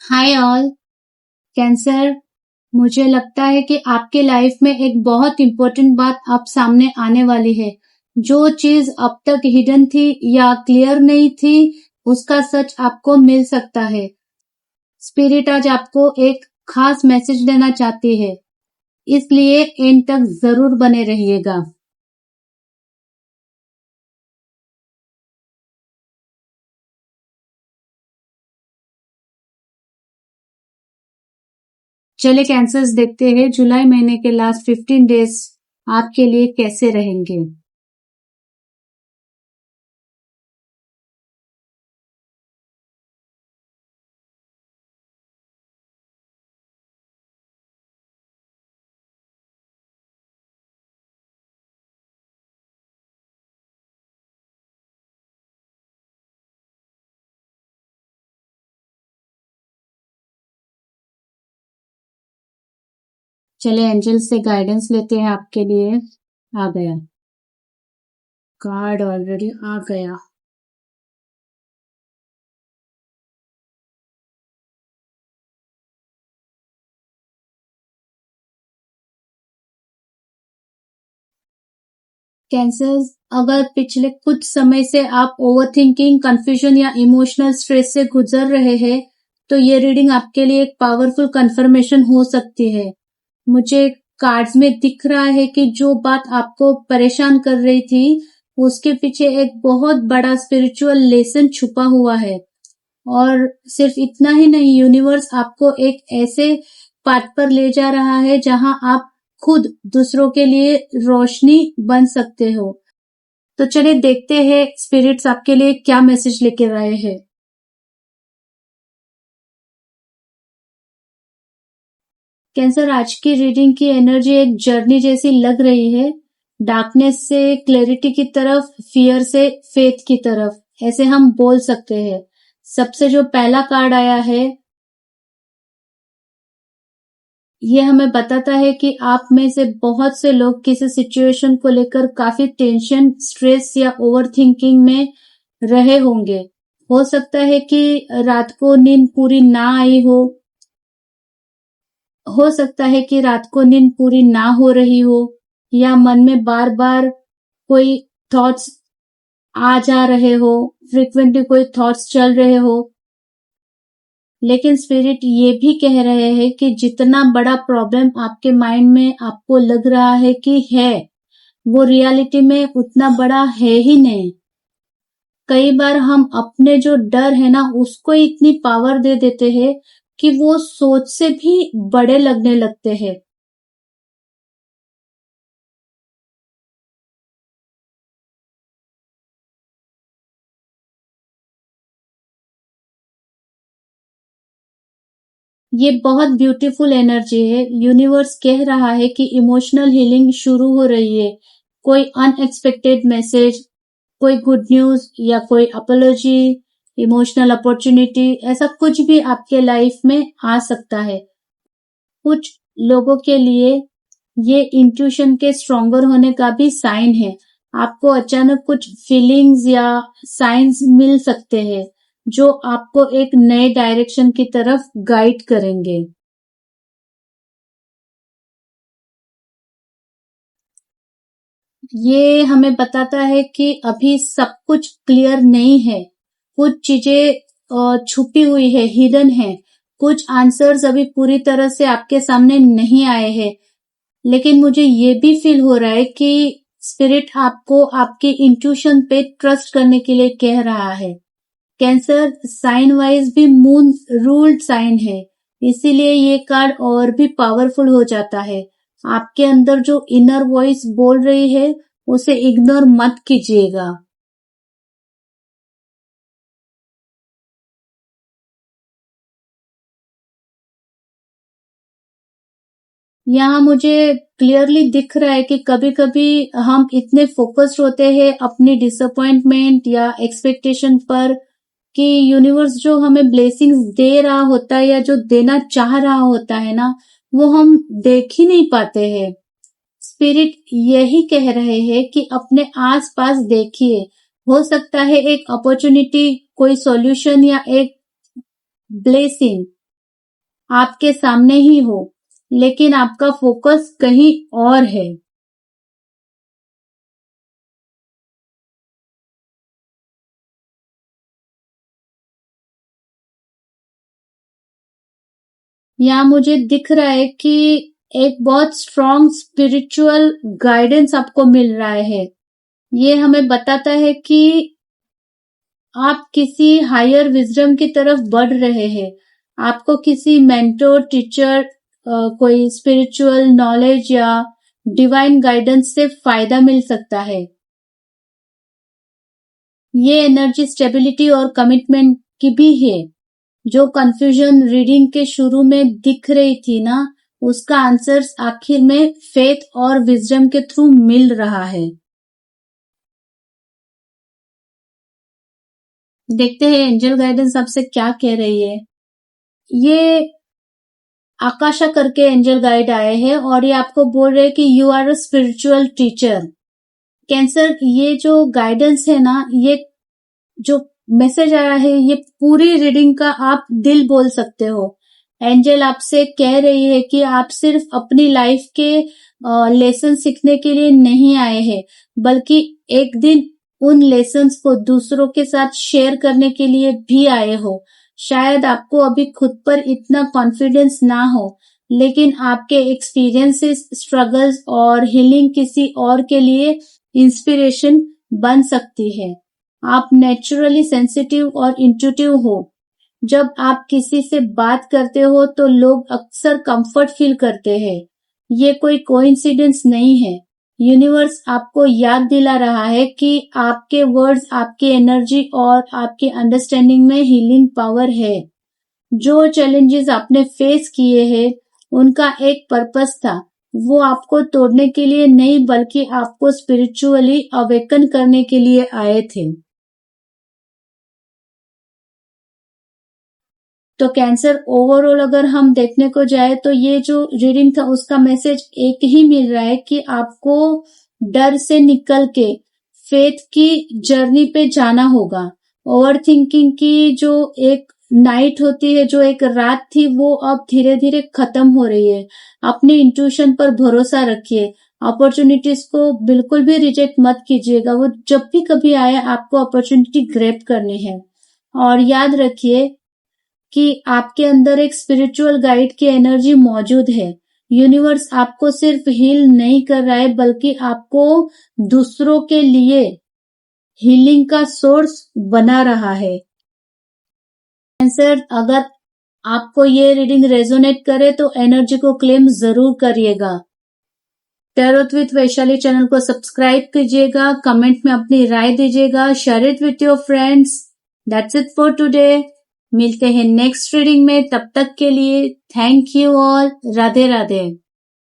Hi all. Cancer, मुझे लगता है कि आपके लाइफ में एक बहुत इम्पोर्टेंट बात अब सामने आने वाली है। जो चीज अब तक हिडन थी या क्लियर नहीं थी, उसका सच आपको मिल सकता है। स्पिरिट आज आपको एक खास मैसेज देना चाहती है, इसलिए एंड तक जरूर बने रहिएगा। चले कैंसर्स देखते हैं जुलाई महीने के लास्ट 15 डेज आपके लिए कैसे रहेंगे। चले एंजल से गाइडेंस लेते हैं आपके लिए। आ गया कार्ड, ऑलरेडी आ गया। कैंसर, अगर पिछले कुछ समय से आप ओवरथिंकिंग, कंफ्यूजन या इमोशनल स्ट्रेस से गुजर रहे हैं, तो ये रीडिंग आपके लिए एक पावरफुल कंफर्मेशन हो सकती है। मुझे कार्ड्स में दिख रहा है कि जो बात आपको परेशान कर रही थी, उसके पीछे एक बहुत बड़ा स्पिरिचुअल लेसन छुपा हुआ है। और सिर्फ इतना ही नहीं, यूनिवर्स आपको एक ऐसे पाथ पर ले जा रहा है जहां आप खुद दूसरों के लिए रोशनी बन सकते हो। तो चलिए देखते हैं स्पिरिट्स आपके लिए क्या मैसेज लेकर आए हैं। कैंसर, आज की रीडिंग की एनर्जी एक जर्नी जैसी लग रही है। डार्कनेस से क्लैरिटी की तरफ, फियर से फेथ की तरफ, ऐसे हम बोल सकते हैं। सबसे जो पहला कार्ड आया है, ये हमें बताता है कि आप में से बहुत से लोग किसी सिचुएशन को लेकर काफी टेंशन, स्ट्रेस या ओवरथिंकिंग में रहे होंगे। हो सकता है कि रात को नींद पूरी ना आई हो सकता है कि रात को नींद पूरी ना हो रही हो, या मन में बार बार कोई थॉट्स आ जा रहे हो, फ्रिक्वेंटली कोई थॉट्स चल रहे हो। लेकिन स्पिरिट ये भी कह रहे हैं कि जितना बड़ा प्रॉब्लम आपके माइंड में आपको लग रहा है कि है, वो रियलिटी में उतना बड़ा है ही नहीं। कई बार हम अपने जो डर है ना, उसको इतनी पावर दे देते हैं कि वो सोच से भी बड़े लगने लगते हैं। ये बहुत ब्यूटीफुल एनर्जी है। यूनिवर्स कह रहा है कि इमोशनल हीलिंग शुरू हो रही है। कोई अनएक्सपेक्टेड मैसेज, कोई गुड न्यूज या कोई अपोलॉजी, इमोशनल अपॉर्चुनिटी, ऐसा कुछ भी आपके लाइफ में आ सकता है। कुछ लोगों के लिए ये इंट्यूशन के स्ट्रोंगर होने का भी साइन है। आपको अचानक कुछ फीलिंग्स या साइंस मिल सकते हैं जो आपको एक नए डायरेक्शन की तरफ गाइड करेंगे। ये हमें बताता है कि अभी सब कुछ क्लियर नहीं है। कुछ चीजें छुपी हुई है, हिडन है। कुछ आंसर्स अभी पूरी तरह से आपके सामने नहीं आए हैं। लेकिन मुझे ये भी फील हो रहा है कि स्पिरिट आपको आपके इंट्यूशन पे ट्रस्ट करने के लिए कह रहा है। कैंसर, साइन वाइज भी मून रूल्ड साइन है, इसीलिए ये कार्ड और भी पावरफुल हो जाता है। आपके अंदर जो इनर वॉइस बोल रही है, उसे इग्नोर मत कीजिएगा। यहाँ मुझे क्लियरली दिख रहा है कि कभी-कभी हम इतने फोकस्ड होते हैं अपनी डिसअपॉइंटमेंट या एक्सपेक्टेशन पर, कि यूनिवर्स जो हमें ब्लेसिंग्स दे रहा होता है या जो देना चाह रहा होता है ना, वो हम देख ही नहीं पाते हैं। स्पिरिट यही कह रहे हैं कि अपने आसपास देखिए। हो सकता है एक अपॉर्चुनिटी, कोई सॉल्यूशन या एक ब्लेसिंग आपके सामने ही हो, लेकिन आपका फोकस कहीं और है। यहाँ मुझे दिख रहा है कि एक बहुत स्ट्रॉन्ग स्पिरिचुअल गाइडेंस आपको मिल रहा है। ये हमें बताता है कि आप किसी हायर विजडम की तरफ बढ़ रहे हैं। आपको किसी मेंटोर, टीचर, कोई स्पिरिचुअल नॉलेज या डिवाइन गाइडेंस से फायदा मिल सकता है। ये एनर्जी स्टेबिलिटी और कमिटमेंट की भी है। जो कंफ्यूजन रीडिंग के शुरू में दिख रही थी ना, उसका आंसर्स आखिर में फेथ और विजडम के थ्रू मिल रहा है। देखते हैं एंजल गाइडेंस आपसे क्या कह रही है। ये आकाशा करके एंजल गाइड आए हैं और ये आपको बोल रहे हैं कि you are a spiritual teacher. Cancer, ये जो गाइडेंस है ना, ये जो मैसेज आया है, ये पूरी रीडिंग का आप दिल बोल सकते हो। एंजल आपसे कह रही है कि आप सिर्फ अपनी लाइफ के लेसन सीखने के लिए नहीं आए हैं, बल्कि एक दिन उन लेसन्स को दूसरों के साथ शेयर करने के लिए भी आए हो। शायद आपको अभी खुद पर इतना कॉन्फिडेंस ना हो, लेकिन आपके एक्सपीरियंसेस, स्ट्रगल्स और हीलिंग किसी और के लिए इंस्पिरेशन बन सकती है। आप नेचुरली सेंसिटिव और इंट्यूटिव हो। जब आप किसी से बात करते हो तो लोग अक्सर कंफर्ट फील करते हैं। ये कोई कोइंसिडेंस नहीं है। यूनिवर्स आपको याद दिला रहा है कि आपके वर्ड्स, आपकी एनर्जी और आपके अंडरस्टैंडिंग में हीलिंग पावर है। जो चैलेंजेस आपने फेस किए हैं, उनका एक पर्पस था। वो आपको तोड़ने के लिए नहीं, बल्कि आपको स्पिरिचुअली अवेकन करने के लिए आए थे। तो कैंसर, ओवरऑल अगर हम देखने को जाए तो ये जो रीडिंग था उसका मैसेज एक ही मिल रहा है कि आपको डर से निकल के फेथ की जर्नी पे जाना होगा। ओवर थिंकिंग की जो एक नाइट होती है, जो एक रात थी, वो अब धीरे धीरे खत्म हो रही है। अपनी इंट्यूशन पर भरोसा रखिए। अपॉर्चुनिटीज को बिल्कुल भी रिजेक्ट मत कीजिएगा। वो जब भी कभी आए, आपको अपॉर्चुनिटी ग्रैब करनी है। और याद रखिए कि आपके अंदर एक स्पिरिचुअल गाइड की एनर्जी मौजूद है। यूनिवर्स आपको सिर्फ हील नहीं कर रहा है, बल्कि आपको दूसरों के लिए हीलिंग का सोर्स बना रहा है। कैंसर, अगर आपको ये रीडिंग रेजोनेट करे तो एनर्जी को क्लेम जरूर करिएगा। टैरोट विद वैशाली चैनल को सब्सक्राइब कीजिएगा, कमेंट में अपनी राय दीजिएगा, share it with your friends. That's it for today. मिलते हैं नेक्स्ट रीडिंग में। तब तक के लिए thank you all. Radhe Radhe.